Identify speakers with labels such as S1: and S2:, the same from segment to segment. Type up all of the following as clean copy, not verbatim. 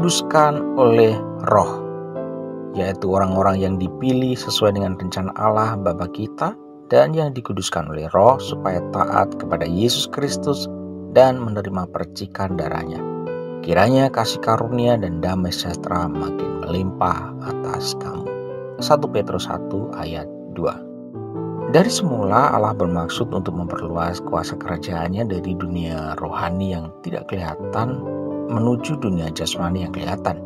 S1: dikuduskan oleh Roh, yaitu orang-orang yang dipilih sesuai dengan rencana Allah Bapa kita dan yang dikuduskan oleh Roh supaya taat kepada Yesus Kristus dan menerima percikan darahnya. Kiranya kasih karunia dan damai sejahtera makin melimpah atas kamu. 1 Petrus 1 ayat 2. Dari semula Allah bermaksud untuk memperluas kuasa kerajaannya dari dunia rohani yang tidak kelihatan menuju dunia jasmani yang kelihatan.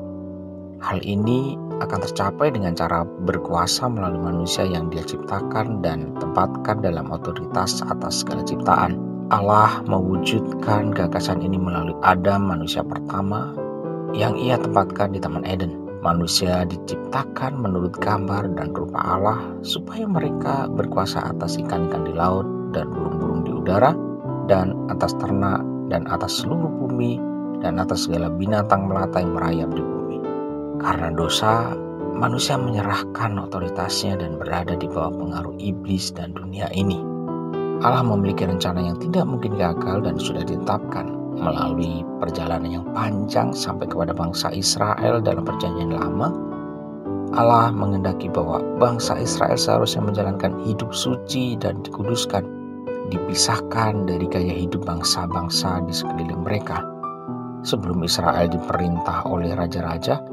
S1: Hal ini akan tercapai dengan cara berkuasa melalui manusia yang Dia ciptakan dan tempatkan dalam otoritas atas segala ciptaan. Allah mewujudkan gagasan ini melalui Adam, manusia pertama yang Ia tempatkan di Taman Eden. Manusia diciptakan menurut gambar dan rupa Allah supaya mereka berkuasa atas ikan-ikan di laut dan burung-burung di udara dan atas ternak dan atas seluruh bumi dan atas segala binatang melata yang merayap di bumi. Karena dosa, manusia menyerahkan otoritasnya dan berada di bawah pengaruh iblis dan dunia ini. Allah memiliki rencana yang tidak mungkin gagal dan sudah ditetapkan melalui perjalanan yang panjang sampai kepada bangsa Israel dalam perjanjian lama. Allah menghendaki bahwa bangsa Israel seharusnya menjalankan hidup suci dan dikuduskan, dipisahkan dari gaya hidup bangsa-bangsa di sekeliling mereka. Sebelum Israel diperintah oleh raja-raja,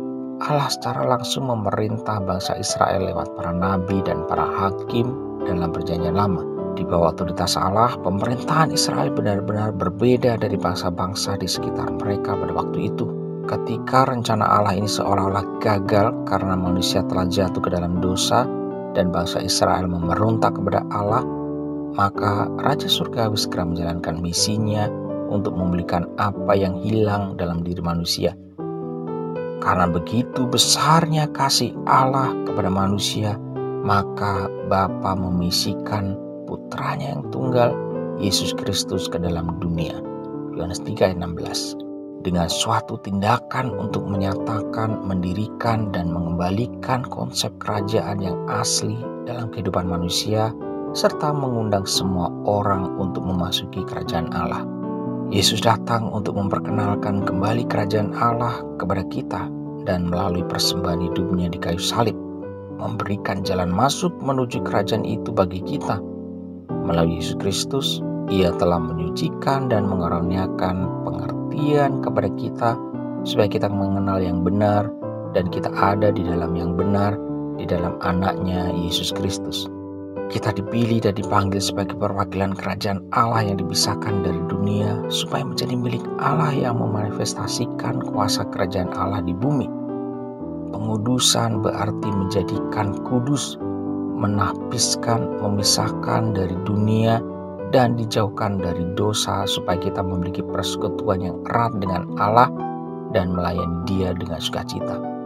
S1: Allah secara langsung memerintah bangsa Israel lewat para nabi dan para hakim dalam perjanjian lama. Di bawah otoritas Allah, pemerintahan Israel benar-benar berbeda dari bangsa-bangsa di sekitar mereka pada waktu itu. Ketika rencana Allah ini seolah-olah gagal karena manusia telah jatuh ke dalam dosa dan bangsa Israel memberontak kepada Allah, maka Raja Surgawi segera menjalankan misinya untuk memulihkan apa yang hilang dalam diri manusia. Karena begitu besarnya kasih Allah kepada manusia, maka Bapa memisikan putranya yang tunggal, Yesus Kristus, ke dalam dunia. Yohanes 3 ayat 16. Dengan suatu tindakan untuk menyatakan, mendirikan, dan mengembalikan konsep kerajaan yang asli dalam kehidupan manusia, serta mengundang semua orang untuk memasuki kerajaan Allah. Yesus datang untuk memperkenalkan kembali kerajaan Allah kepada kita dan melalui persembahan hidupnya di kayu salib, memberikan jalan masuk menuju kerajaan itu bagi kita. Melalui Yesus Kristus, Ia telah menyucikan dan mengaruniakan pengertian kepada kita supaya kita mengenal yang benar dan kita ada di dalam yang benar, di dalam anaknya Yesus Kristus. Kita dipilih dan dipanggil sebagai perwakilan kerajaan Allah yang dipisahkan dari dunia supaya menjadi milik Allah yang memanifestasikan kuasa kerajaan Allah di bumi. Pengudusan berarti menjadikan kudus, menahpiskan, memisahkan dari dunia dan dijauhkan dari dosa supaya kita memiliki persekutuan yang erat dengan Allah dan melayani Dia dengan sukacita.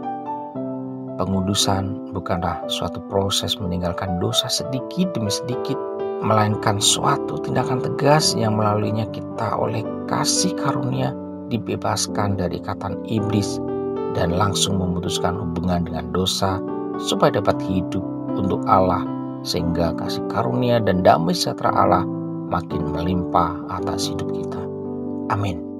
S1: Pengudusan bukanlah suatu proses meninggalkan dosa sedikit demi sedikit, melainkan suatu tindakan tegas yang melaluinya kita oleh kasih karunia dibebaskan dari ikatan iblis dan langsung memutuskan hubungan dengan dosa supaya dapat hidup untuk Allah, sehingga kasih karunia dan damai sejahtera Allah makin melimpah atas hidup kita. Amin.